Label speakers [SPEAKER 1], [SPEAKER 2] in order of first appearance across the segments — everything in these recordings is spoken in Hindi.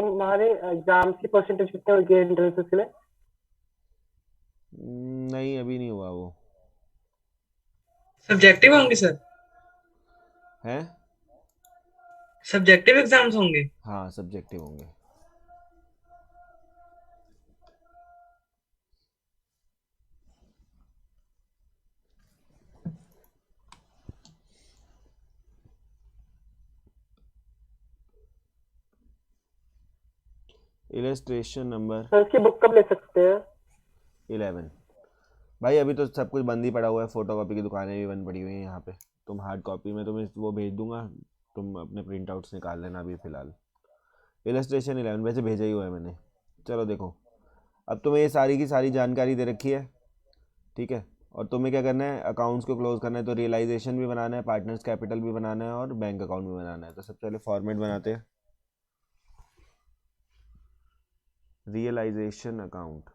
[SPEAKER 1] हमारे एग्जाम की परसेंटेज कितने हो गए एंट्रेंस के लिए?
[SPEAKER 2] नहीं, अभी नहीं हुआ वो।
[SPEAKER 3] सब्जेक्टिव होंगे सर?
[SPEAKER 2] है।
[SPEAKER 3] सब्जेक्टिव एग्जाम्स होंगे?
[SPEAKER 2] हाँ, सब्जेक्टिव होंगे। इलस्ट्रेशन नंबर
[SPEAKER 1] सर इसकी बुक कब ले सकते हैं?
[SPEAKER 2] 11। भाई अभी तो सब कुछ बंद ही पड़ा हुआ है, फोटो कॉपी की दुकानें भी बंद पड़ी हुई हैं यहाँ पे। तुम हार्ड कॉपी में तुम्हें वो भेज दूंगा, तुम अपने प्रिंट आउट्स निकाल लेना अभी फ़िलहाल। इलस्ट्रेशन 11 वैसे भेजा ही हुआ है मैंने। चलो देखो, अब तुम्हें ये सारी की सारी जानकारी दे रखी है, ठीक है। और तुम्हें क्या करना है, अकाउंट्स को क्लोज करना है, तो रियलाइजेशन भी बनाना है, पार्टनर्स कैपिटल भी बनाना है और बैंक अकाउंट भी बनाना है। तो सबसे पहले फॉर्मेट बनाते हैं, रियलाइजेशन अकाउंट।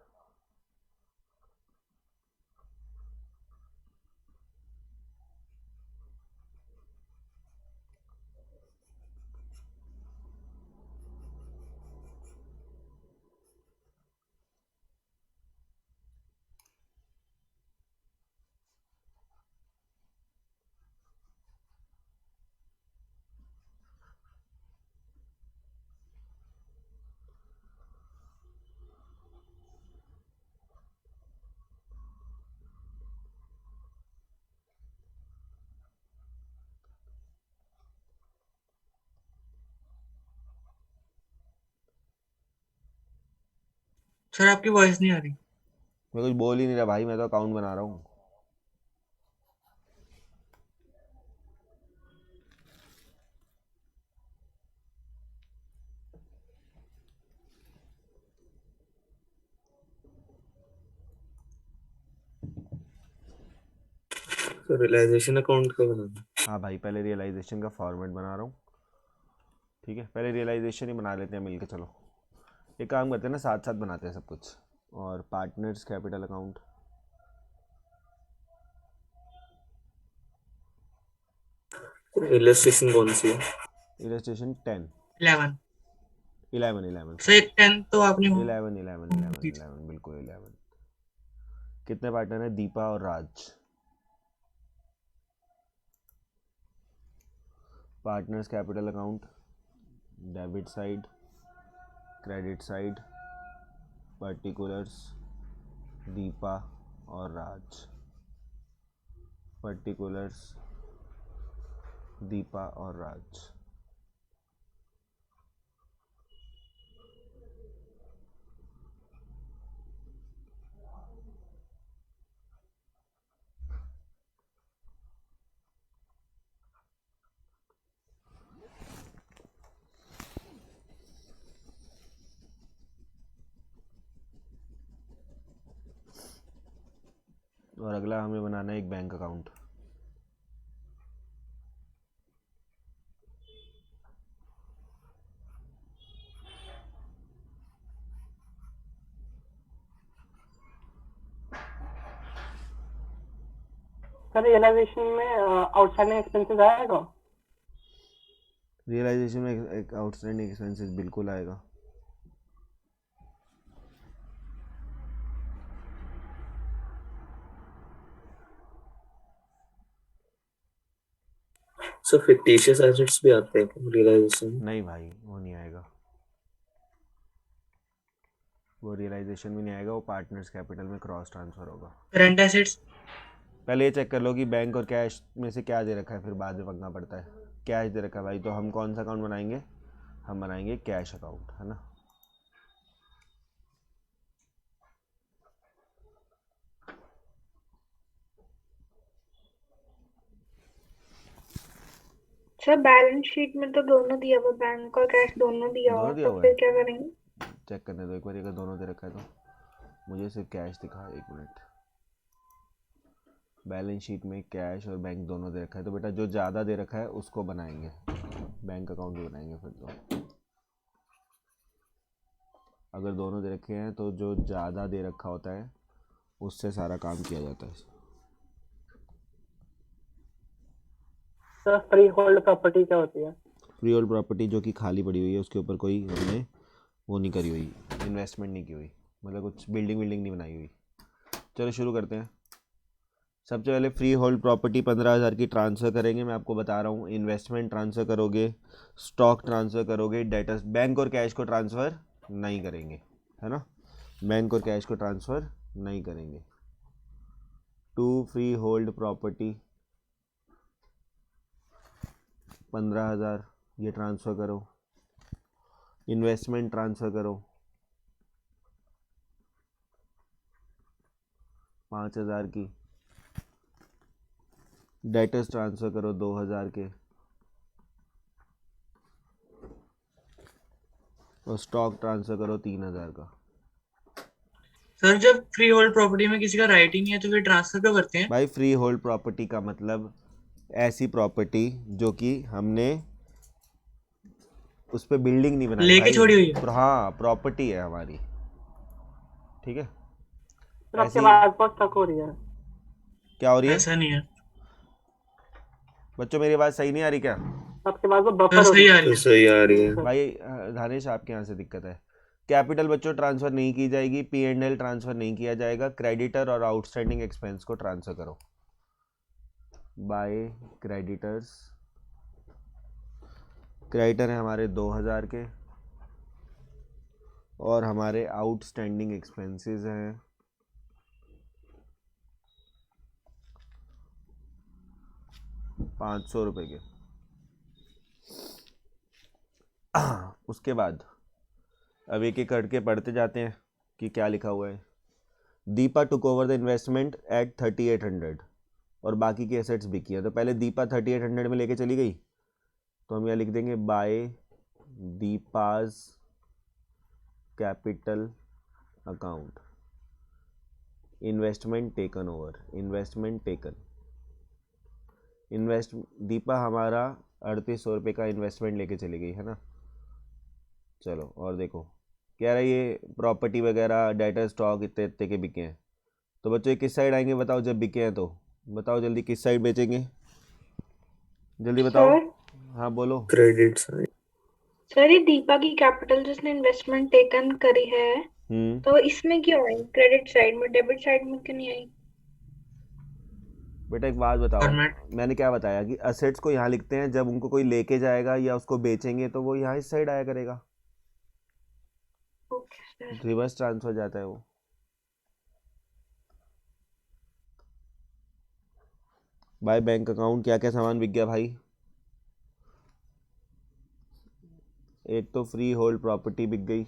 [SPEAKER 3] सर आपकी वॉइस नहीं आ रही।
[SPEAKER 2] मैं कुछ बोल ही नहीं रहा भाई, मैं तो अकाउंट बना रहा हूँ।
[SPEAKER 4] तो रियलाइजेशन अकाउंट का बनाना।
[SPEAKER 2] हाँ भाई, पहले रियलाइजेशन का फॉर्मेट बना रहा हूँ, ठीक है। पहले रियलाइजेशन ही बना लेते हैं मिलके। चलो एक काम करते हैं ना, साथ साथ बनाते हैं सब कुछ। और पार्टनर्स कैपिटल अकाउंट,
[SPEAKER 4] इलस्ट्रेशन कौन सी है?
[SPEAKER 2] इलस्ट्रेशन 10।
[SPEAKER 3] 11।
[SPEAKER 2] 11 11
[SPEAKER 3] sir
[SPEAKER 2] sorry.
[SPEAKER 3] एक 10 तो आपने
[SPEAKER 2] 11 11 11 11 बिल्कुल 11। कितने पार्टनर हैं? दीपा और Raj. Partners capital account, debit side, credit side, particulars, Deepa और राज। पर्टिकुलर्स, दीपा और राज। और अगला हमें बनाना है एक बैंक अकाउंट।
[SPEAKER 1] सर रियलाइजेशन में आउटस्टैंडिंग एक्सपेंसेस आएगा?
[SPEAKER 2] रियलाइजेशन में एक आउटस्टैंडिंग एक्सपेंसेस बिल्कुल आएगा।
[SPEAKER 4] सो फिक्टिशियस एसेट्स भी आते हैं रियलाइजेशन में?
[SPEAKER 2] नहीं भाई, वो नहीं आएगा, वो रियलाइजेशन में नहीं आएगा, वो पार्टनर्स कैपिटल में क्रॉस ट्रांसफ़र होगा।
[SPEAKER 3] Current assets?
[SPEAKER 2] पहले ये चेक कर लो कि बैंक और कैश में से क्या दे रखा है, फिर बाद में पंगा पड़ता है। कैश दे रखा है भाई, तो हम कौन सा अकाउंट बनाएंगे? हम बनाएंगे कैश अकाउंट, है ना।
[SPEAKER 5] सर बैलेंस शीट में तो दोनों दिया हुआ, बैंक और कैश दोनों दिया हुआ,
[SPEAKER 2] दोनों दिया
[SPEAKER 5] तो
[SPEAKER 2] हुआ
[SPEAKER 5] फिर
[SPEAKER 2] है?
[SPEAKER 5] क्या करेंगे?
[SPEAKER 2] चेक करने दो एक बार, अगर दोनों दे रखा है तो। मुझे सिर्फ कैश दिखा, एक मिनट। बैलेंस शीट में कैश और बैंक दोनों दे रखा है, तो बेटा जो ज़्यादा दे रखा है उसको बनाएंगे, बैंक अकाउंट भी बनाएंगे फिर तो। अगर दोनों दे रखे हैं तो जो ज़्यादा दे रखा होता है उससे सारा काम किया जाता है।
[SPEAKER 1] सर फ्री होल्ड प्रॉपर्टी क्या होती है?
[SPEAKER 2] फ्री होल्ड प्रॉपर्टी जो कि खाली पड़ी हुई है, उसके ऊपर कोई हमने वो नहीं करी हुई, इन्वेस्टमेंट नहीं की हुई, मतलब कुछ बिल्डिंग नहीं बनाई हुई। चलो शुरू करते हैं। सबसे पहले फ्री होल्ड प्रॉपर्टी 15,000 की ट्रांसफ़र करेंगे। मैं आपको बता रहा हूँ, इन्वेस्टमेंट ट्रांसफ़र करोगे, स्टॉक ट्रांसफ़र करोगे, डेटा बैंक और कैश को ट्रांसफ़र नहीं करेंगे, है ना। बैंक और कैश को ट्रांसफ़र नहीं करेंगे। टू फ्री होल्ड प्रॉपर्टी 15,000 ये ट्रांसफ़र करो। इन्वेस्टमेंट ट्रांसफ़र करो 5,000 की। डेटर्स ट्रांसफ़र करो 2,000 के। और स्टॉक ट्रांसफ़र करो 3,000 का।
[SPEAKER 3] सर जब फ्री होल्ड प्रॉपर्टी में किसी का राइट ही नहीं है तो फिर ट्रांसफर क्यों करते हैं?
[SPEAKER 2] भाई फ्री होल्ड प्रॉपर्टी का मतलब ऐसी प्रॉपर्टी जो कि हमने उस पर बिल्डिंग नहीं बनाई
[SPEAKER 3] लेके
[SPEAKER 2] भाई,
[SPEAKER 3] छोड़ी हुई है।
[SPEAKER 2] हाँ प्रॉपर्टी है हमारी, ठीक है।
[SPEAKER 1] सर आपकी
[SPEAKER 2] ऐसी
[SPEAKER 1] आवाज बहुत स्टक हो रही है।
[SPEAKER 2] क्या हो रही है
[SPEAKER 3] ऐसा नहीं है
[SPEAKER 2] बच्चों, मेरी आवाज़ सही नहीं आ रही क्या?
[SPEAKER 1] आपकी आवाज बहुत
[SPEAKER 3] सर,
[SPEAKER 1] बफर हो रही
[SPEAKER 3] सही आ
[SPEAKER 1] है।
[SPEAKER 3] रही
[SPEAKER 4] तो
[SPEAKER 3] है।
[SPEAKER 4] सही आ रही है।
[SPEAKER 2] भाई धानेश आपके यहाँ से दिक्कत है। कैपिटल बच्चों ट्रांसफ़र नहीं की जाएगी, P&L ट्रांसफ़र नहीं किया जाएगा। क्रेडिटर और आउटस्टैंडिंग एक्सपेंस को ट्रांसफ़र करो बाय क्रेडिटर्स। क्रेडिटर है हमारे 2,000 के और हमारे आउटस्टैंडिंग एक्सपेंसेस हैं 500 रुपये के। उसके बाद अब एक एक करके पढ़ते जाते हैं कि क्या लिखा हुआ है। Deepa took over the investment at 3,800 और बाकी की एसेट्स बिकी है। तो पहले दीपा 3,800 में लेके चली गई, तो हम यहाँ लिख देंगे by Deepa's capital account investment taken over. Investment taken Deepa हमारा 3,800 रुपये का इन्वेस्टमेंट लेके चली गई, है ना। चलो और देखो, कह रहा है ये प्रॉपर्टी वगैरह डेटा स्टॉक इतने इतने के बिके हैं। तो बच्चों ये किस साइड आएंगे बताओ, जब बिके हैं तो बताओ जल्दी किस साइड बेचेंगे, जल्दी बताओ।
[SPEAKER 5] सर
[SPEAKER 2] हाँ बोलो।
[SPEAKER 4] Credit side.
[SPEAKER 5] सर ये दीपा की कैपिटल जिसने इन्वेस्टमेंट टेकन करी है
[SPEAKER 2] हम्म,
[SPEAKER 5] तो इसमें क्यों आई? क्रेडिट साइड में, डेबिट साइड में क्यों नहीं आई?
[SPEAKER 2] बेटा एक बात बताओ,
[SPEAKER 3] फॉर्मेट
[SPEAKER 2] मैंने क्या बताया कि असेट्स को यहाँ लिखते हैं, जब उनको कोई लेके जाएगा या उसको बेचेंगे तो वो यहाँ इस साइड आया करेगा,
[SPEAKER 5] ओके सर।
[SPEAKER 2] रिवर्स ट्रांसफर जाता है वो। बाय बैंक अकाउंट क्या क्या सामान बिक गया भाई? एक तो फ्री होल्ड प्रॉपर्टी बिक गई,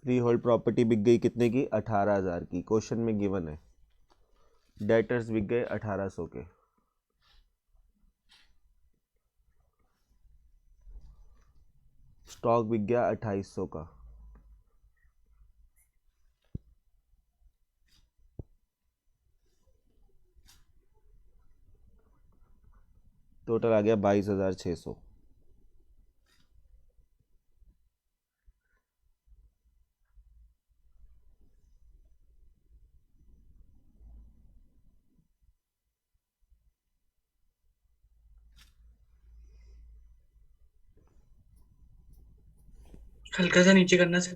[SPEAKER 2] फ्री होल्ड प्रॉपर्टी बिक गई कितने की? 18,000 की, क्वेश्चन में गिवन है। डेटर्स बिक गए 1,800 के। स्टॉक बिक गया 2,800 का। टोटल आ गया 22,600।
[SPEAKER 3] हल्का सा नीचे करना सर।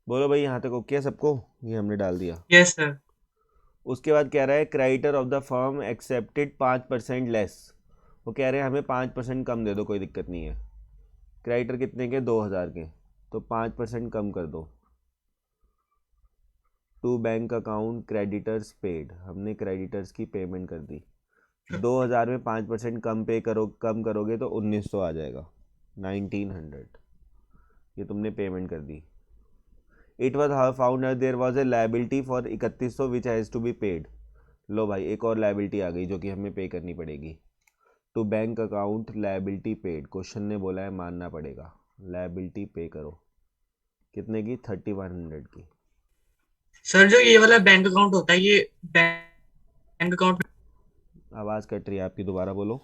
[SPEAKER 2] बोलो भाई यहाँ तक ओके है सबको? ये हमने डाल दिया।
[SPEAKER 3] Yes sir.
[SPEAKER 2] उसके बाद कह रहा है creditor of the firm accepted 5% less. वो कह रहे हैं हमें 5% कम दे दो, कोई दिक्कत नहीं है। क्रेडिटर कितने के? 2,000 के, तो 5% कम कर दो। To bank account creditors paid, हमने क्रेडिटर्स की पेमेंट कर दी। 2,000 में 5% कम करोगे तो 1,900 आ जाएगा, 1,900। ये तुमने पेमेंट कर दी। It was found there was a liability for 3,100 which has to be paid. लो भाई एक और लाइबिलिटी आ गई जो कि हमें पे करनी पड़ेगी। To bank account liability paid, question ने बोला है मानना पड़ेगा। लाइबिलिटी पे करो कितने की? 3,100 की।
[SPEAKER 3] सर जो ये वाला बैंक अकाउंट होता है ये बैंक अकाउंट,
[SPEAKER 2] आवाज़ कट रही है आपकी, दोबारा बोलो।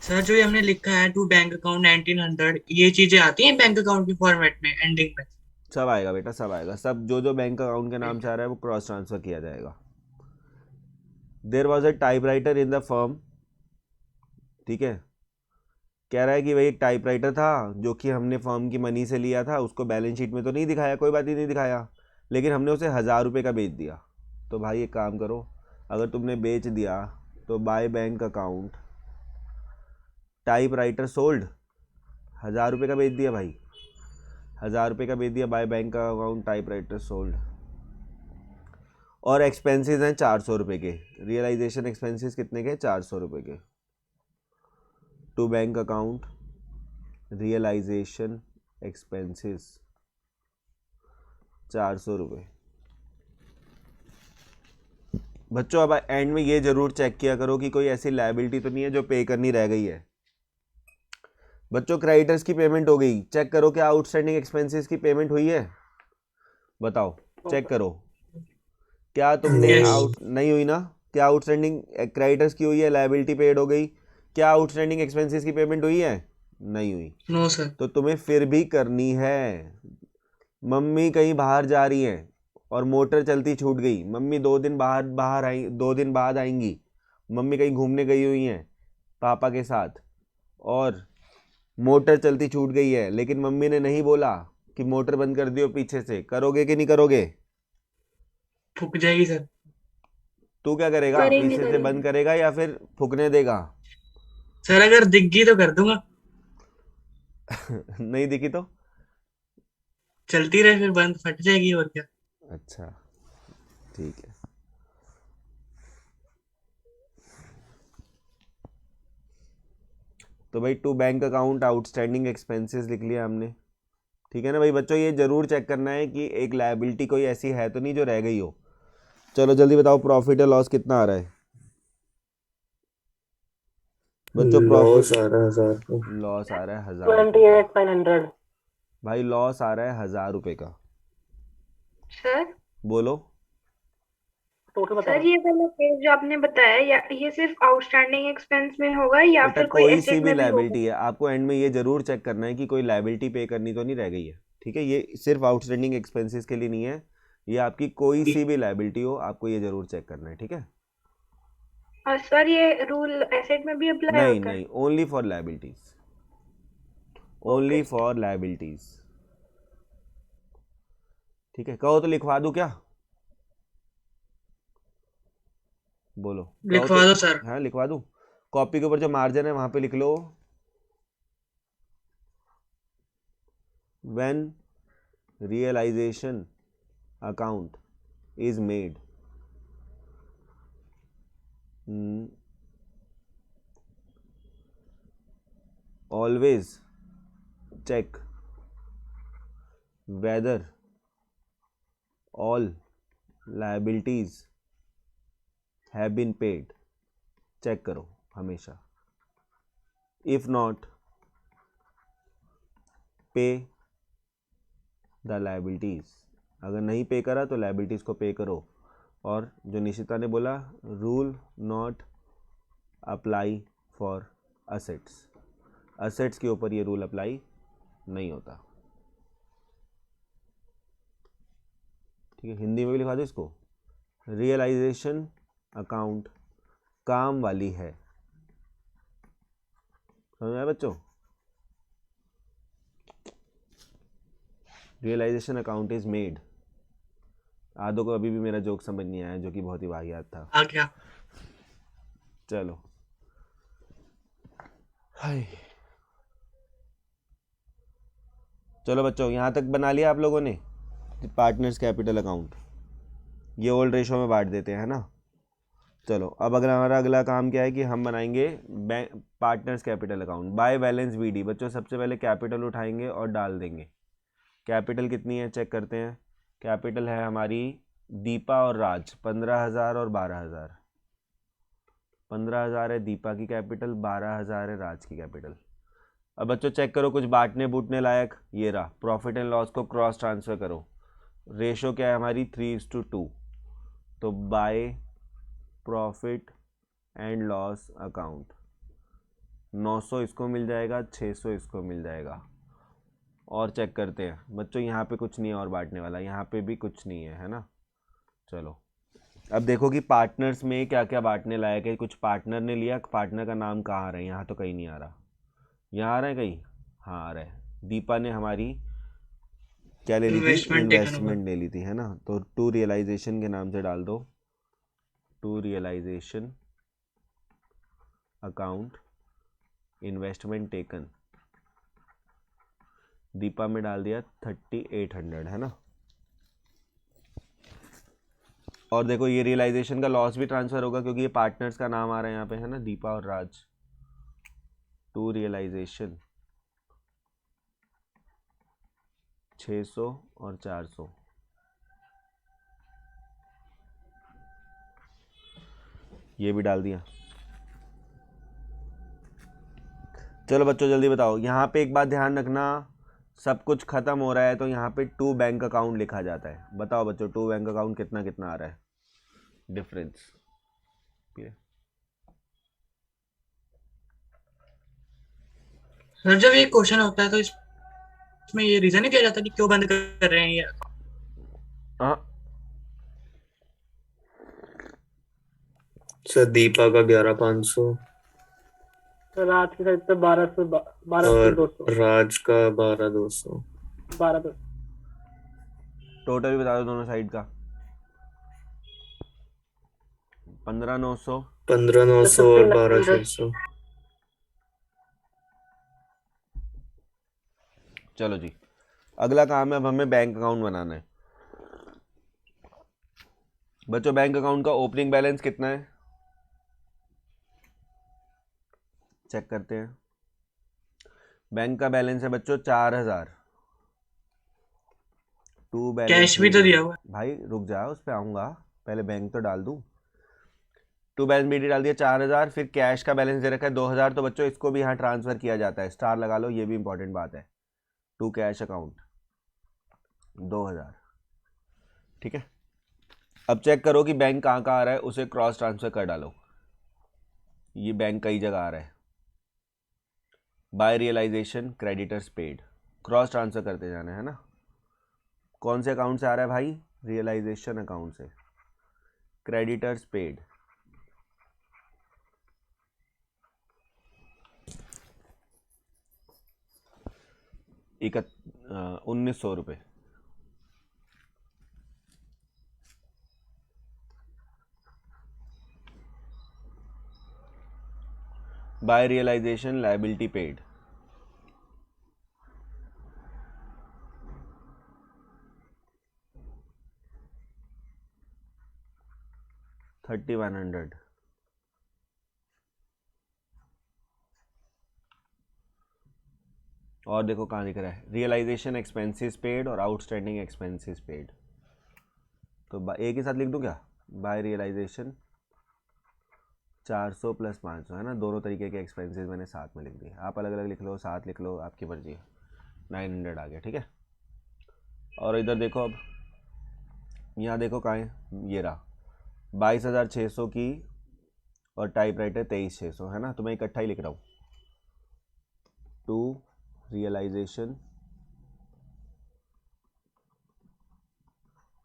[SPEAKER 3] सर जो ये हमने लिखा है टू बैंक अकाउंट 1900, ये चीजें आती हैं बैंक अकाउंट के फॉर्मेट में एंडिंग में?
[SPEAKER 2] सब आएगा बेटा, सब आएगा, सब जो जो बैंक अकाउंट के नाम से आ रहा है वो क्रॉस ट्रांसफ़र किया जाएगा। There was a typewriter in the firm, ठीक है, कह रहा है कि भाई एक टाइपराइटर था जो कि हमने फर्म की मनी से लिया था, उसको बैलेंस शीट में तो नहीं दिखाया, कोई बात ही नहीं दिखाया, लेकिन हमने उसे 1000 रुपये का बेच दिया। तो भाई एक काम करो, अगर तुमने बेच दिया तो by bank account typewriter sold, 1000 रुपये का बेच दिया भाई, 1000 रुपये का बेच दिया, by bank account typewriter sold. और एक्सपेंसेस हैं 400 रुपये के, रियलाइजेशन एक्सपेंसेस कितने के, 400 रुपये के। To bank account realisation expenses 400 रुपये। बच्चों अब एंड में ये जरूर चेक किया करो कि कोई ऐसी लायबिलिटी तो नहीं है जो पे करनी रह गई है। बच्चों क्रेडिटर्स की पेमेंट हो गई, चेक करो क्या आउटस्टैंडिंग एक्सपेंसेस की पेमेंट हुई है, बताओ, चेक करो क्या तुमने
[SPEAKER 3] Yes.
[SPEAKER 2] नहीं हुई ना, क्या आउटस्टैंडिंग क्रेडिटर्स की हुई है, लायबिलिटी पेड हो गई, क्या आउटस्टैंडिंग एक्सपेंसेस की पेमेंट हुई है, नहीं हुई,
[SPEAKER 3] नो सर।
[SPEAKER 2] तो तुम्हें फिर भी करनी है। मम्मी कहीं बाहर जा रही हैं और मोटर चलती छूट गई, मम्मी 2 दिन बाहर आई, 2 दिन बाद आएंगी, मम्मी कहीं घूमने गई हुई हैं पापा के साथ और मोटर चलती छूट गई है, लेकिन मम्मी ने नहीं बोला कि मोटर बंद कर दियो पीछे से, करोगे कि नहीं करोगे?
[SPEAKER 3] फूक जाएगी सर।
[SPEAKER 2] तू क्या करेगा,
[SPEAKER 5] करेंगे
[SPEAKER 2] पीछे से
[SPEAKER 5] करेंगे।
[SPEAKER 2] बंद करेगा या फिर फूकने देगा?
[SPEAKER 3] सर अगर दिख गई तो कर दूंगा,
[SPEAKER 2] नहीं दिखी तो?
[SPEAKER 3] चलती रहे फिर बंद फट जाएगी और क्या।
[SPEAKER 2] अच्छा ठीक है। तो भाई to bank account outstanding expenses लिख लिया हमने, ठीक है ना भाई बच्चों? ये जरूर चेक करना है कि एक लायबिलिटी कोई ऐसी है तो नहीं जो रह गई हो। चलो जल्दी बताओ प्रॉफिट और लॉस कितना आ रहा है बच्चों? प्रॉफिट,
[SPEAKER 4] लॉस आ रहा है 1000
[SPEAKER 2] लॉस आ रहा है 1000 रुपये का
[SPEAKER 1] 28,900।
[SPEAKER 2] भाई, लॉस आ रहा है 1000 रुपये का,
[SPEAKER 5] सर
[SPEAKER 2] बोलो।
[SPEAKER 1] टोटल बता
[SPEAKER 5] सर
[SPEAKER 1] रहा
[SPEAKER 5] ये वाला पेज जो आपने बताया, या ये सिर्फ आउटस्टैंडिंग एक्सपेंस में होगा या
[SPEAKER 2] बेटा
[SPEAKER 5] फिर कोई
[SPEAKER 2] कोई सी
[SPEAKER 5] एसेट
[SPEAKER 2] भी
[SPEAKER 5] में भी होगा?
[SPEAKER 2] लायबिलिटी है, आपको एंड में ये जरूर चेक करना है कि कोई लायबिलिटी पे करनी तो नहीं रह गई है, ठीक है? ये सिर्फ आउटस्टैंडिंग एक्सपेंसेस के लिए नहीं है, ये आपकी कोई सी भी लायबिलिटी हो, आपको ये जरूर चेक करना है, ठीक है?
[SPEAKER 5] और सर ये रूल एसेट में भी अप्लाई
[SPEAKER 2] नहीं
[SPEAKER 5] होता है?
[SPEAKER 2] नहीं, only for liabilities, only for liabilities, ठीक है? कहो तो लिखवा दूं क्या, बोलो, कहो
[SPEAKER 3] लिखवा
[SPEAKER 2] तो?
[SPEAKER 3] दो सर।
[SPEAKER 2] हाँ लिखवा दूं, कॉपी के ऊपर जो मार्जिन है वहां पे लिख लो, when realisation account is made, always check whether all liabilities have been paid, check करो हमेशा, if not pay the liabilities, अगर नहीं पे करा तो liabilities को पे करो। और जो निशिता ने बोला, rule not apply for assets, assets के ऊपर ये रूल अप्लाई नहीं होता, ठीक है? हिंदी में भी लिखा दो इसको, रियलाइजेशन अकाउंट काम वाली है, समझ आया बच्चों? Realisation account is made. आदो को अभी भी मेरा जोक समझ नहीं आया, जो कि बहुत ही वाहियात था।
[SPEAKER 3] आ गया।
[SPEAKER 2] चलो हाय, चलो बच्चों यहाँ तक बना लिया आप लोगों ने पार्टनर्स कैपिटल अकाउंट, ये ओल्ड रेशो में बांट देते हैं ना। चलो अब अगर हमारा अगला काम क्या है कि हम बनाएंगे partners capital account by balance वीडी। बच्चों सबसे पहले कैपिटल उठाएंगे और डाल देंगे। कैपिटल कितनी है चेक करते हैं। कैपिटल है हमारी दीपा और राज 15,000 और 12,000। 15,000 है दीपा की कैपिटल, 12,000 है राज की कैपिटल। अब बच्चों चेक करो कुछ बांटने बूटने लायक, ये रहा प्रॉफिट एंड लॉस को क्रॉस ट्रांसफ़र करो। रेशो क्या है हमारी 3:2, तो by profit and loss account 900 इसको मिल जाएगा, 600 इसको मिल जाएगा, और चेक करते हैं बच्चों, यहाँ पे कुछ नहीं है और बांटने वाला, यहाँ पे भी कुछ नहीं है, है ना। चलो अब देखो कि पार्टनर्स में क्या क्या बांटने लायक है। कुछ पार्टनर ने लिया, पार्टनर का नाम कहाँ आ रहा है, यहाँ तो कहीं नहीं आ रहा, यहाँ आ रहा है कहीं, हाँ आ रहा है। दीपा ने हमारी क्या ले ली थी,
[SPEAKER 3] इन्वेस्टमेंट टेकन ओवर।
[SPEAKER 2] इन्वेस्टमेंट ले ली थी, है ना। तो टू रियलाइजेशन के नाम से डाल दो, to realisation account investment taken. Deepa में डाल दिया 3800, है ना। और देखो ये रियलाइजेशन का लॉस भी ट्रांसफर होगा क्योंकि ये पार्टनर्स का नाम आ रहा है यहाँ पे, है ना, दीपा और राज। टू रियलाइजेशन 600 और 400, ये भी डाल दिया। चलो बच्चों जल्दी बताओ, यहाँ पे एक बात ध्यान रखना, सब कुछ खत्म हो रहा है तो यहाँ पे टू बैंक अकाउंट लिखा जाता है। बताओ बच्चों टू बैंक अकाउंट कितना कितना आ रहा है डिफरेंस।
[SPEAKER 3] सर जब ये क्वेश्चन होता है तो इसमें ये रीजन नहीं दिया जाता कि क्यों बंद कर रहे हैं ये।
[SPEAKER 2] हाँ
[SPEAKER 4] सर दीपा का 11,500
[SPEAKER 1] तो रात की साइड पे 1200
[SPEAKER 4] और
[SPEAKER 1] 200
[SPEAKER 4] राज का 12,200।
[SPEAKER 1] 1200।
[SPEAKER 2] टोटल भी बता दो दोनों साइड का। 15,900।
[SPEAKER 4] 15,900 और 12,600।
[SPEAKER 2] चलो जी अगला काम है, अब हमें बैंक अकाउंट बनाना है। बच्चों बैंक अकाउंट का ओपनिंग बैलेंस कितना है, चेक करते हैं। बैंक का बैलेंस है बच्चों 4000। टू बैलेंस
[SPEAKER 3] कैश भी तो दिया हुआ है।
[SPEAKER 2] भाई रुक जाओ, उस पर आऊँगा, पहले बैंक तो डाल दूँ। टू बैलेंस बीडी डाल दिया 4000, फिर कैश का बैलेंस दे रखा है 2000, तो बच्चों इसको भी यहाँ ट्रांसफ़र किया जाता है, स्टार लगा लो, ये भी इंपॉर्टेंट बात है। टू कैश अकाउंट 2000, ठीक है। अब चेक करो कि बैंक कहाँ कहाँ आ रहा है, उसे क्रॉस ट्रांसफ़र कर डालो। ये बैंक कई जगह आ रहा है। By realisation creditors paid, cross transfer करते जाना है ना। कौन से अकाउंट से आ रहा है भाई, रियलाइजेशन अकाउंट से। क्रेडिटर्स पेड एक 1900 रुपये। By realisation liability paid 3100। और देखो कहाँ लिख रहा है, रियलाइजेशन एक्सपेंसेस पेड और आउटस्टैंडिंग एक्सपेंसेस पेड। तो एक ही साथ लिख दूँ क्या, बाय रियलाइजेशन 400 + 500, है ना। दोनों तरीके के एक्सपेंसेस मैंने साथ में लिख दिए, आप अलग अलग लिख लो, साथ लिख लो, आपकी मर्जी है। 900 आ गया, ठीक है। और इधर देखो, अब यहाँ देखो कहाँ है, ये रहा 22,600 की, और टाइप राइटर 23,600, है ना। तो मैं इकट्ठा ही लिख रहा हूँ, टू रियलाइजेशन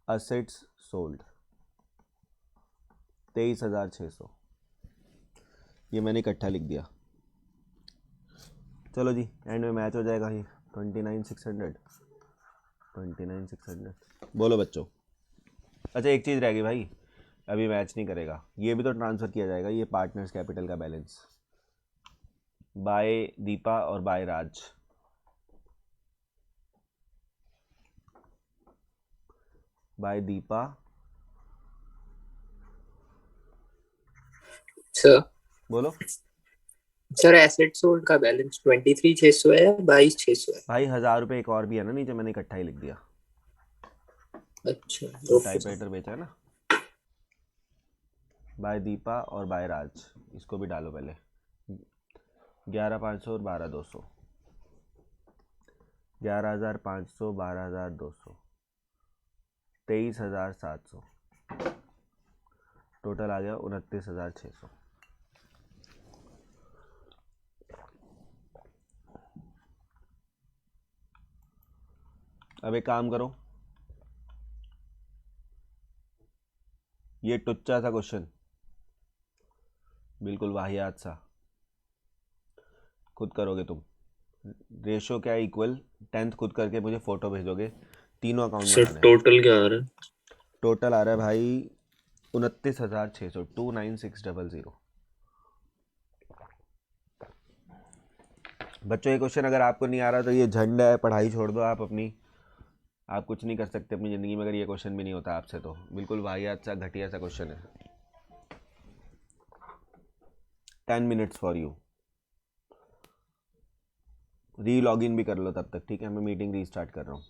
[SPEAKER 2] असेट्स सोल्ड 23,600, ये मैंने इकट्ठा लिख दिया। चलो जी एंड में मैच हो जाएगा ये 29,600। 29,600 बोलो बच्चों। अच्छा एक चीज़ रह गई भाई, अभी मैच नहीं करेगा, ये भी तो ट्रांसफ़र किया जाएगा, ये पार्टनर्स कैपिटल का बैलेंस बाय दीपा और बाय राज। बाय दीपा
[SPEAKER 6] सर
[SPEAKER 2] बोलो।
[SPEAKER 6] सर एसेट सोल्ड का बैलेंस 23,600 है या 22,600 है?
[SPEAKER 2] भाई 1000 रुपये एक और भी है ना नीचे, मैंने इकट्ठा ही लिख दिया।
[SPEAKER 6] अच्छा
[SPEAKER 2] तो
[SPEAKER 6] ओके
[SPEAKER 2] टाइप
[SPEAKER 6] सर।
[SPEAKER 2] राइटर बेचा है ना, बाय दीपा और बाय राज, इसको भी डालो पहले। 11,500 और 12,200, 11,500 12,200 23,700, टोटल आ गया 29,600। अब एक काम करो, ये टुच्चा सा क्वेश्चन, बिल्कुल वाहियात सा, खुद करोगे तुम। रेशो क्या इक्वल 10th खुद करके मुझे फोटो भेजोगे, तीनों अकाउंट
[SPEAKER 4] सर
[SPEAKER 2] बनाने हैं।
[SPEAKER 4] टोटल क्या आ रहा है?
[SPEAKER 2] टोटल आ रहा है भाई 29,600, 29600। बच्चों ये क्वेश्चन अगर आपको नहीं आ रहा तो ये झंड है, पढ़ाई छोड़ दो आप अपनी, आप कुछ नहीं कर सकते अपनी ज़िंदगी में अगर ये क्वेश्चन भी नहीं होता आपसे तो। बिल्कुल वाहियात सा घटिया सा क्वेश्चन है। 10 मिनट्स फॉर यू। री लॉग इन भी कर लो तब तक, ठीक है? मैं मीटिंग रीस्टार्ट कर रहा हूँ।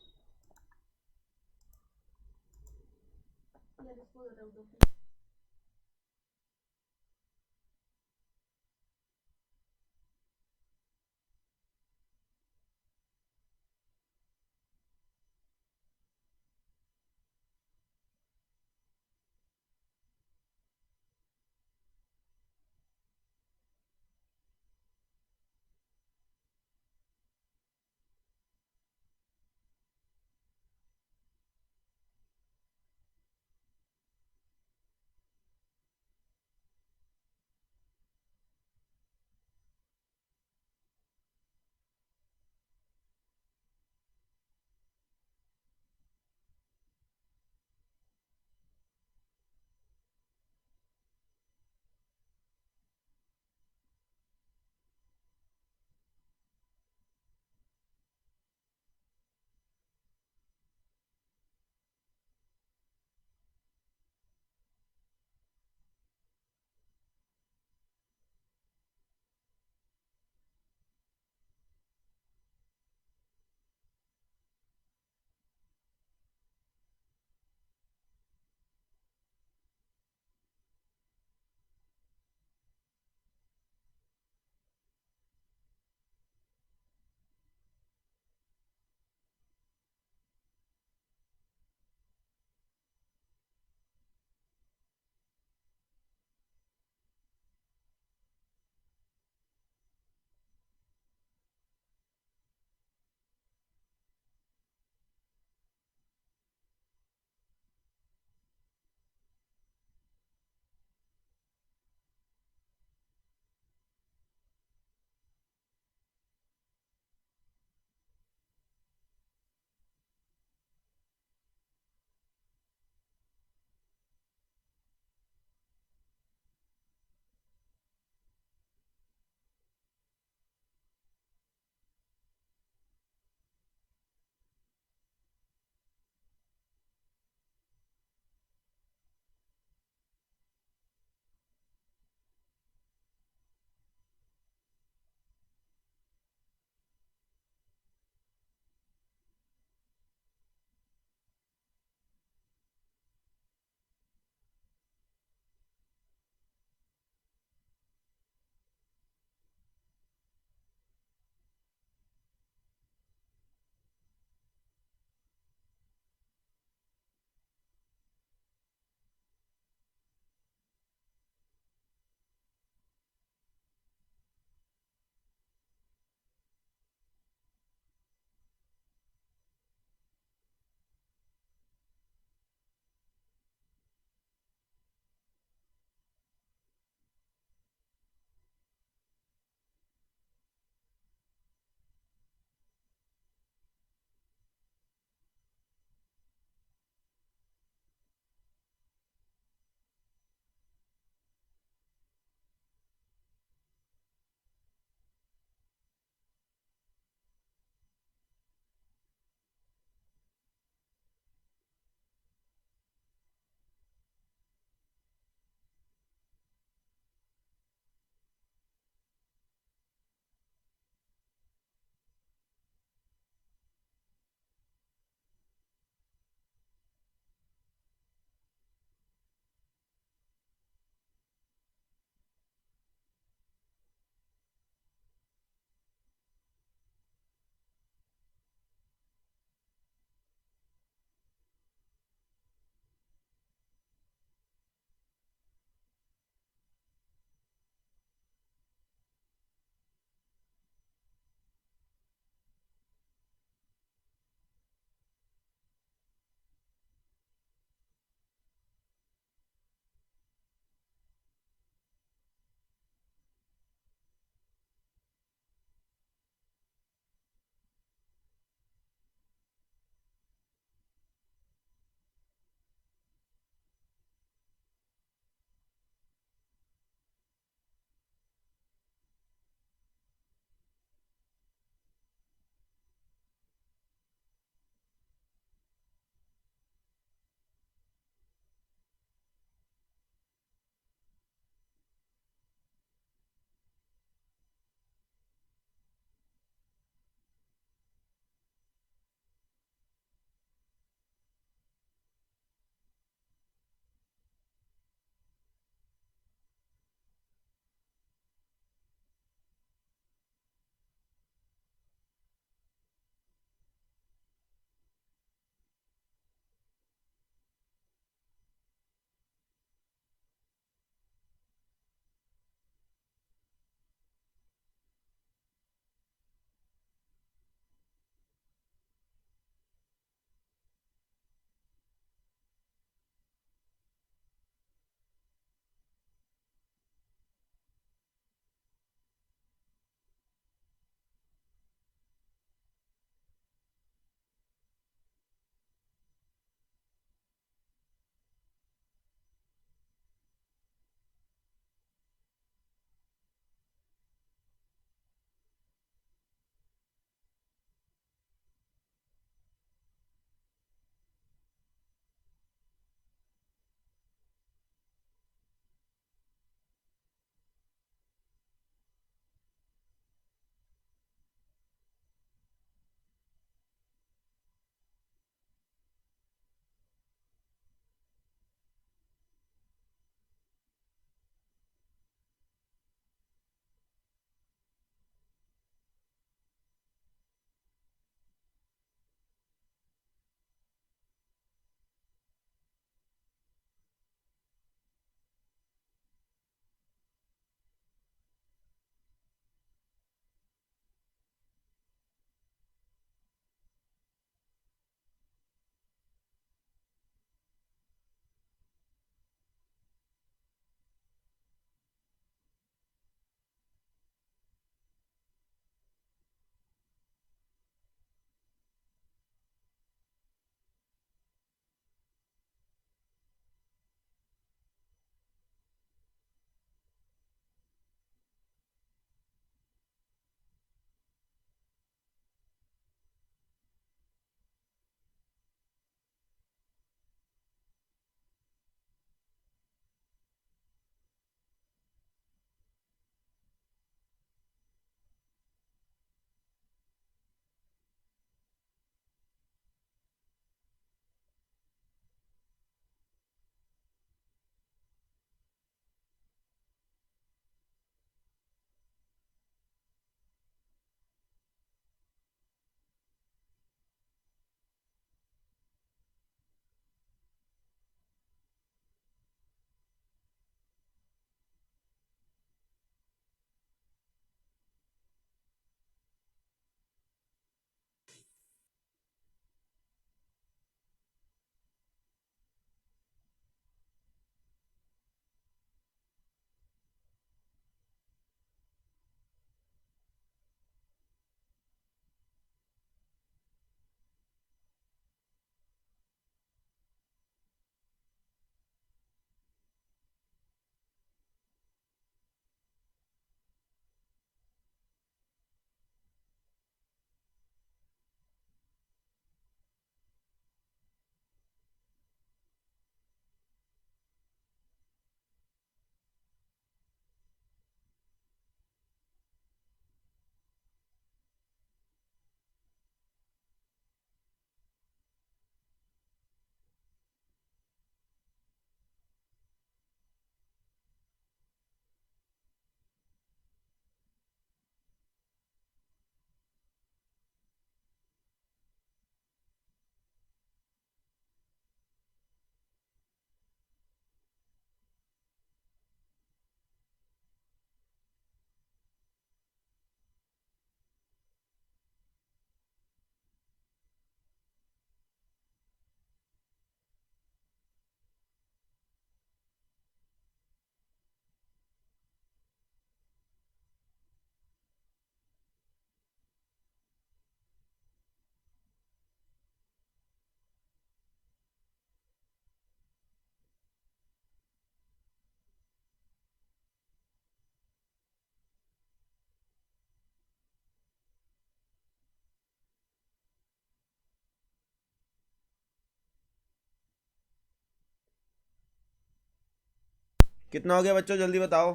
[SPEAKER 2] कितना हो गया बच्चों, जल्दी बताओ।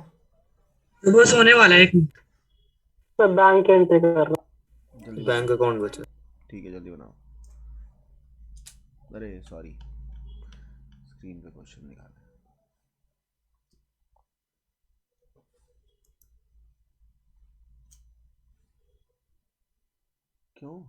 [SPEAKER 3] तो बस होने वाला है एक मिनट।
[SPEAKER 1] सर बैंक एंट्री कर रहा
[SPEAKER 2] जल्दी
[SPEAKER 4] बैंक
[SPEAKER 2] बनाओ।
[SPEAKER 4] अकाउंट बचा।
[SPEAKER 2] ठीक है जल्दी बनाओ। अरे सॉरी, स्क्रीन पे क्वेश्चन निकाल। क्यों?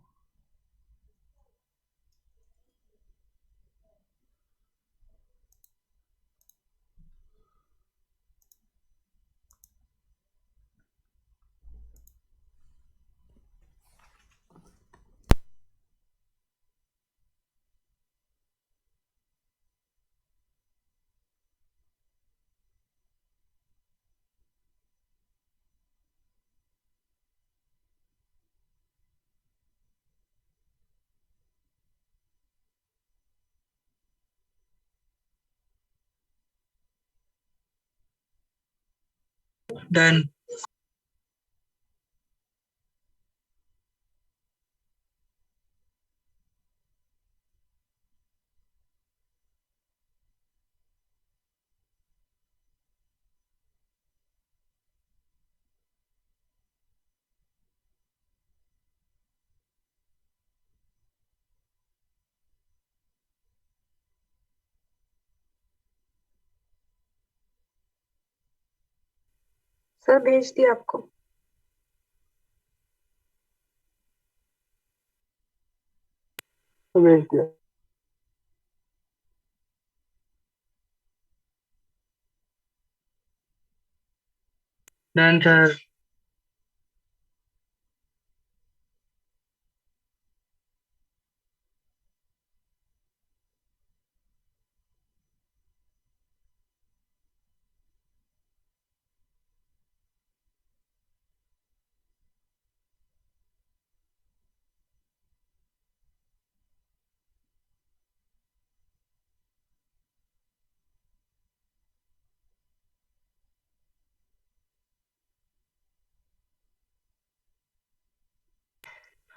[SPEAKER 3] डन।
[SPEAKER 5] सर भेज दिया आपको।
[SPEAKER 1] तो भेज दिया।
[SPEAKER 3] Done sir.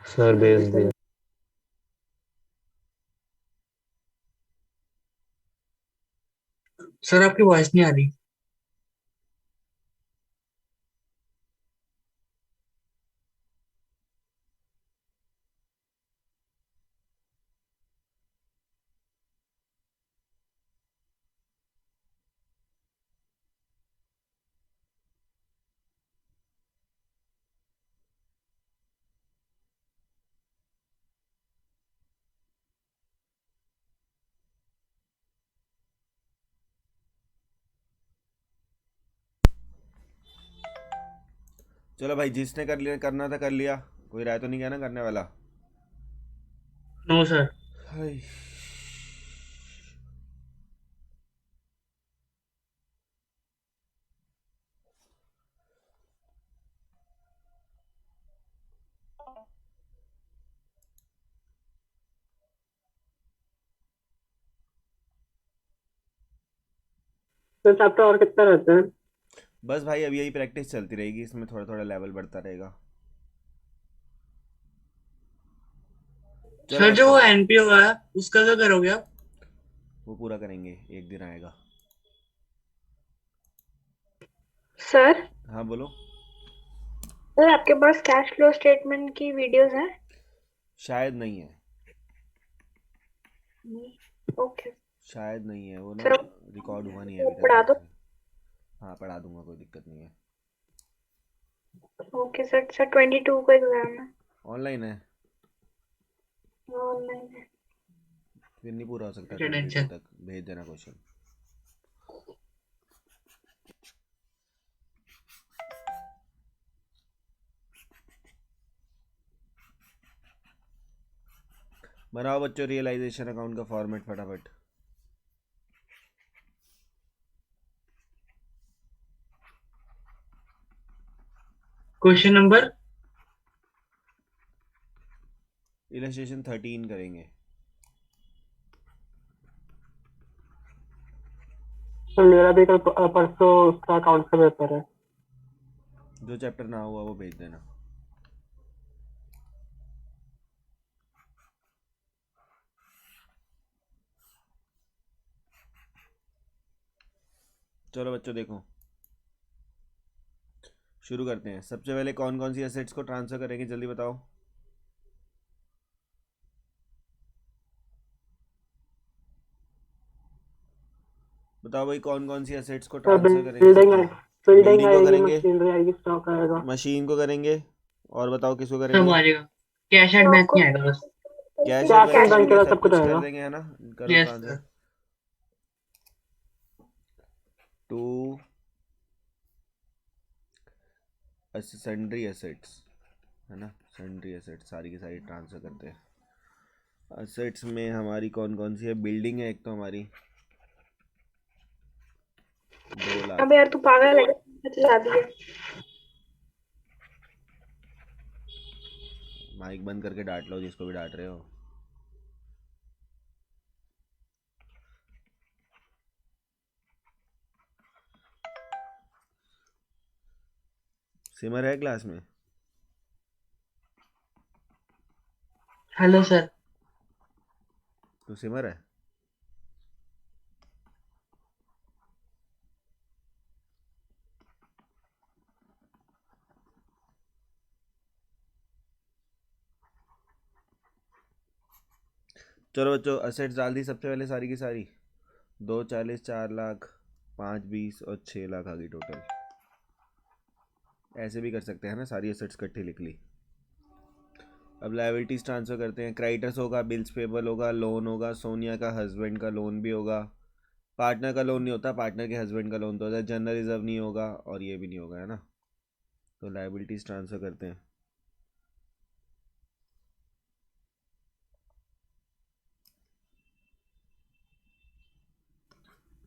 [SPEAKER 4] सर भेज दिया।
[SPEAKER 3] सर आपकी वॉइस नहीं आ रही।
[SPEAKER 2] चलो भाई, जिसने कर लिया, करना था कर लिया। कोई राय तो नहीं गया ना करने वाला?
[SPEAKER 3] No sir.
[SPEAKER 2] हाय।
[SPEAKER 1] तो चैप्टर और कितना रहते हैं?
[SPEAKER 2] बस भाई अब यही प्रैक्टिस चलती रहेगी, इसमें थोड़ा थोड़ा लेवल बढ़ता रहेगा। चलो
[SPEAKER 3] सर जो वो
[SPEAKER 2] बच्चों,
[SPEAKER 3] एनपीओ है उसका क्या करोगे आप?
[SPEAKER 2] वो पूरा करेंगे, एक दिन आएगा।
[SPEAKER 5] सर
[SPEAKER 2] हाँ बोलो।
[SPEAKER 5] सर आपके पास कैश फ्लो स्टेटमेंट की वीडियोस हैं?
[SPEAKER 2] शायद नहीं है।
[SPEAKER 5] ओके
[SPEAKER 2] शायद नहीं है, वो ना
[SPEAKER 5] सर,
[SPEAKER 2] रिकॉर्ड हुआ नहीं है
[SPEAKER 5] वो
[SPEAKER 2] अभी तक
[SPEAKER 5] पढ़ा
[SPEAKER 2] ढंग
[SPEAKER 5] दो।
[SPEAKER 2] से। हाँ पढ़ा दूंगा, कोई दिक्कत नहीं है।
[SPEAKER 5] Okay sir. सर 22 को एग्जाम है।
[SPEAKER 2] ऑनलाइन है?
[SPEAKER 5] ऑनलाइन है।
[SPEAKER 2] फिर नहीं पूरा हो सकता
[SPEAKER 3] अच्छा,
[SPEAKER 2] 22
[SPEAKER 3] टेंशन।
[SPEAKER 2] तक, भेज देना क्वेश्चन। बनाओ बच्चों रियलाइजेशन अकाउंट का फॉर्मेट फटाफट।
[SPEAKER 3] Question number.
[SPEAKER 2] इलस्ट्रेशन 13 करेंगे।
[SPEAKER 1] तो मेरा भी कल परसों उसका अकाउंट का पेपर है।
[SPEAKER 2] जो चैप्टर ना हुआ वो भेज देना। चलो बच्चों देखो, शुरू करते हैं। सबसे पहले कौन कौन सी एसेट्स को ट्रांसफर करेंगे, जल्दी बताओ। बताओ भाई, कौन कौन सी एसेट्स को ट्रांसफर करेंगे
[SPEAKER 1] बिल्डिंग
[SPEAKER 2] सबसे?
[SPEAKER 1] बिल्डिंग
[SPEAKER 2] बिल्डिंग को
[SPEAKER 1] आएगी,
[SPEAKER 2] करेंगे,
[SPEAKER 1] मशीनरी आएगी, स्टॉक आएगा।
[SPEAKER 2] मशीन को करेंगे, और बताओ किसको
[SPEAKER 3] सब
[SPEAKER 2] करेंगे?
[SPEAKER 3] आ जाएगा, कैश एंड बैंक नहीं आएगा बस।
[SPEAKER 2] कैश
[SPEAKER 1] क्या
[SPEAKER 2] एंड बैंक
[SPEAKER 1] कैश
[SPEAKER 2] नहीं
[SPEAKER 1] बैंक
[SPEAKER 2] आएंगे,
[SPEAKER 1] का
[SPEAKER 2] सब
[SPEAKER 1] सब कुछ
[SPEAKER 2] कुछ कर
[SPEAKER 1] आएगा।
[SPEAKER 2] देंगे, है ना। करो
[SPEAKER 3] yes
[SPEAKER 2] transfer
[SPEAKER 3] sir.
[SPEAKER 2] To sundry assets, है ना। सन्ड्री एसेट्स सारी की सारी ट्रांसफर करते हैं। एसेट्स में हमारी कौन कौन सी है? बिल्डिंग है एक तो हमारी 2 लाख।
[SPEAKER 5] अब यार तू पागल है, चला दिया।
[SPEAKER 2] माइक बंद करके डांट लो जिसको भी डांट रहे हो। सिमर है क्लास में?
[SPEAKER 3] Hello sir.
[SPEAKER 2] तो सिमर है। चलो बच्चों, असेट्स डाल दी सबसे पहले सारी की सारी। 2 40, 4 लाख, 5 20 और 6 लाख आ गई टोटल। ऐसे भी कर सकते हैं ना, सारी असेट्स इकट्ठी लिख ली। अब लायबिलिटीज ट्रांसफर करते हैं। क्रेडिटर्स होगा, बिल्स पेबल होगा, लोन होगा, सोनिया का हस्बैंड का लोन भी होगा। पार्टनर का लोन नहीं होता, पार्टनर के हस्बैंड का लोन तो होता है। जनरल रिजर्व नहीं होगा और ये भी नहीं होगा, है ना। तो लायबिलिटीज ट्रांसफर करते हैं।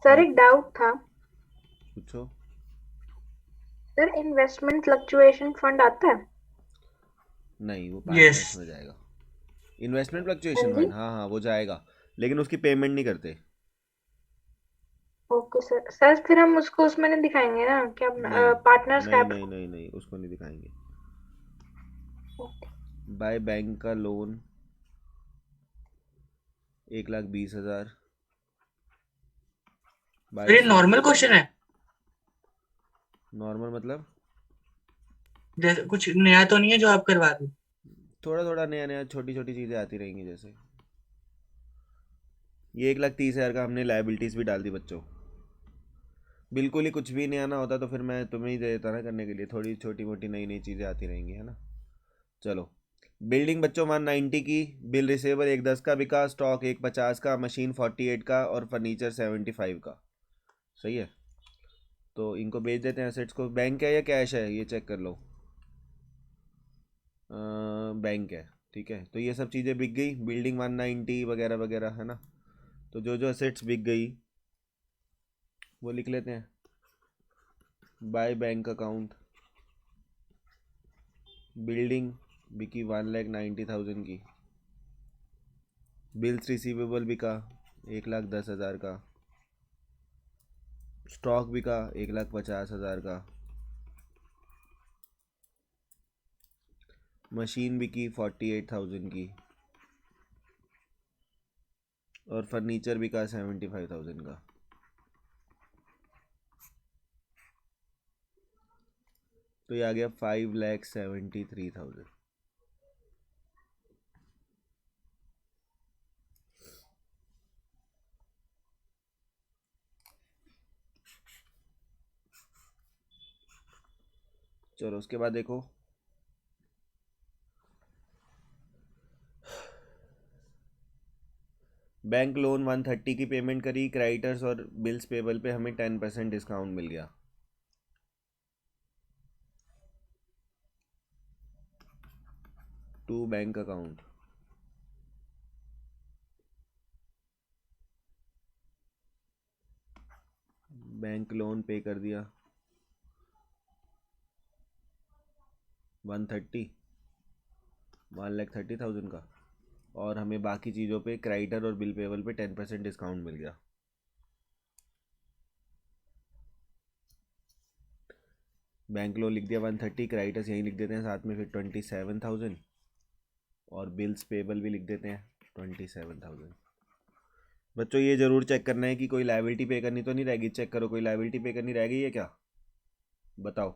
[SPEAKER 5] सर एक डाउट था।
[SPEAKER 2] पूछो।
[SPEAKER 5] सर इन्वेस्टमेंट फ्लक्चुएशन फंड आता है?
[SPEAKER 2] नहीं, वो
[SPEAKER 3] यस।
[SPEAKER 2] पार्टनर्स में जाएगा। इन्वेस्टमेंट
[SPEAKER 5] हाँ
[SPEAKER 2] फ्लक्चुएशन
[SPEAKER 5] जी।
[SPEAKER 2] फंड, हाँ हाँ वो जाएगा, लेकिन उसकी पेमेंट नहीं करते।
[SPEAKER 5] Okay sir. सर फिर हम उसको उसमें नहीं दिखाएंगे ना कि हम
[SPEAKER 2] नहीं
[SPEAKER 5] पार्टनर्स
[SPEAKER 2] नहीं
[SPEAKER 5] कैप?
[SPEAKER 2] नहीं नहीं नहीं, उसको नहीं दिखाएंगे।
[SPEAKER 5] ओके।
[SPEAKER 2] बाय बैंक का लोन 1,20,000।
[SPEAKER 3] सर ये नॉर्मल क्वेश्चन है,
[SPEAKER 2] नॉर्मल मतलब
[SPEAKER 3] जैसे कुछ नया तो नहीं है जो आप करवा रहे हो?
[SPEAKER 2] थोड़ा थोड़ा नया नया छोटी छोटी चीज़ें आती रहेंगी। जैसे ये 1,30,000 का हमने लायबिलिटीज भी डाल दी बच्चों। बिल्कुल ही कुछ भी नया ना होता तो फिर मैं तुम्हें ही दे देता ना करने के लिए। थोड़ी छोटी मोटी नई नई चीज़ें आती रहेंगी, है ना। चलो, बिल्डिंग बच्चों 190 की, बिल रिसेबल 110 का बिका, स्टॉक 150 का, मशीन 48 का और फर्नीचर 75 का। सही है। तो इनको बेच देते हैं एसेट्स को। बैंक है या कैश है ये चेक कर लो। बैंक है, ठीक है। तो ये सब चीज़ें बिक गई, बिल्डिंग 190 वगैरह वगैरह, है ना। तो जो जो एसेट्स बिक गई वो लिख लेते हैं। बाय बैंक अकाउंट, बिल्डिंग बिकी 1,90,000 की, बिल्स रिसीवेबल बिका 1,10,000 का, स्टॉक बिका 1,50,000 का, मशीन बिकी 48,000 की और फर्नीचर बिका 75,000 का। तो ये आ गया 5,73,000। चलो उसके बाद देखो, बैंक लोन 130 की पेमेंट करी, क्रेडिटर्स और बिल्स पेबल पे हमें 10% डिस्काउंट मिल गया। To bank account, bank loan pay कर दिया 1,30,000 का, और हमें बाकी चीज़ों पे क्रेडिटर और बिल पेबल पे 10% डिस्काउंट मिल गया। बैंक लोन लिख दिया 130, क्रेडिटर्स यहीं लिख देते हैं साथ में, फिर 27,000 और बिल्स पेबल भी लिख देते हैं 27,000। बच्चों ये ज़रूर चेक करना है कि कोई लायबिलिटी पे करनी तो नहीं रहेगी। चेक करो कोई लायबिलिटी पे करनी रह गई है क्या, बताओ।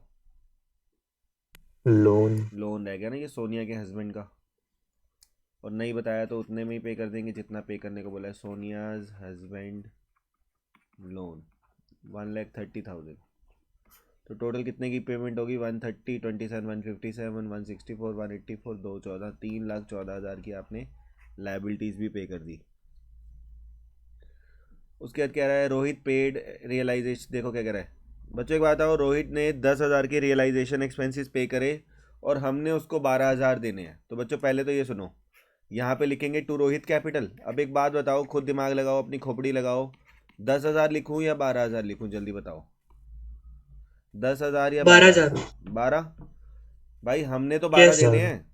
[SPEAKER 4] लोन।
[SPEAKER 2] लोन रह गया ना, ये सोनिया के हस्बैंड का, और नहीं बताया तो उतने में ही पे कर देंगे जितना पे करने को बोला है। सोनियाज हस्बैंड लोन 1,30,000। तो टोटल कितने की पेमेंट होगी? 130, 27, 157, 164, 184, 214, 3,14,000 की आपने लाइबिलिटीज़ भी पे कर दी। उसके बाद कह रहा है रोहित पेड रियलाइजेशन। देखो क्या कह रहा है बच्चों, एक बात आओ, रोहित ने 10,000 के रियलाइजेशन एक्सपेंसेस पे करे और हमने उसको 12,000 देने हैं। तो बच्चों पहले तो ये सुनो, यहाँ पे लिखेंगे टू रोहित कैपिटल। अब एक बात बताओ, खुद दिमाग लगाओ, अपनी खोपड़ी लगाओ, 10,000 लिखूँ या 12,000 लिखूँ, जल्दी बताओ। 10,000 या
[SPEAKER 3] 12,000।
[SPEAKER 2] 12? भाई हमने तो 12
[SPEAKER 3] Yes,
[SPEAKER 2] देने
[SPEAKER 3] sir.
[SPEAKER 2] हैं।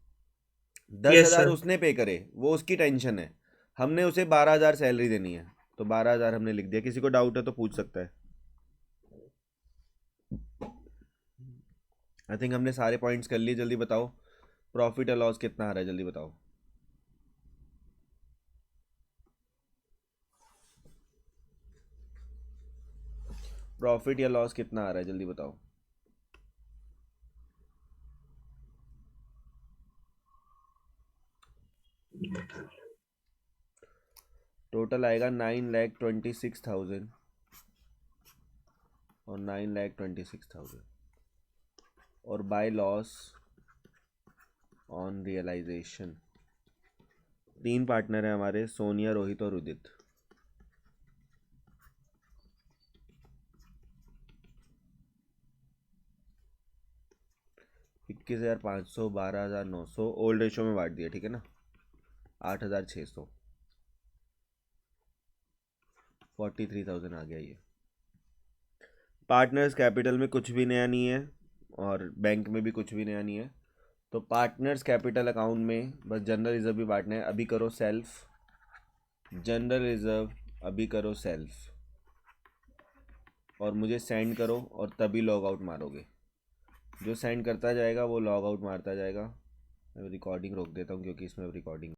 [SPEAKER 3] Yes,
[SPEAKER 2] 10,000
[SPEAKER 3] sir.
[SPEAKER 2] उसने पे करे, वो उसकी टेंशन है। हमने उसे 12,000 सैलरी देनी है, तो 12,000 हमने लिख दिया। किसी को डाउट है तो पूछ सकता है। आई थिंक हमने सारे पॉइंट्स कर लिए। जल्दी बताओ प्रॉफिट और लॉस कितना आ रहा है, जल्दी बताओ। प्रॉफिट या लॉस कितना आ रहा है, जल्दी बताओ। टोटल आएगा 9,26,000 और 9,26,000 और by loss on realisation. 3 partner हैं हमारे, सोनिया, रोहित और उदित। $21,500, 12,900 ओल्ड रेशो में बांट दिया, ठीक है ना। 8,600, 43,000 आ गया ये। पार्टनर्स कैपिटल में कुछ भी नया नहीं है और बैंक में भी कुछ भी नया नहीं है। तो पार्टनर्स कैपिटल अकाउंट में बस जनरल रिजर्व भी बांटना है। अभी करो सेल्फ, जनरल रिजर्व अभी करो सेल्फ और मुझे सेंड करो और तभी लॉग आउट मारोगे। जो सेंड करता जाएगा वो लॉग आउट मारता जाएगा। मैं रिकॉर्डिंग रोक देता हूँ क्योंकि इसमें रिकॉर्डिंग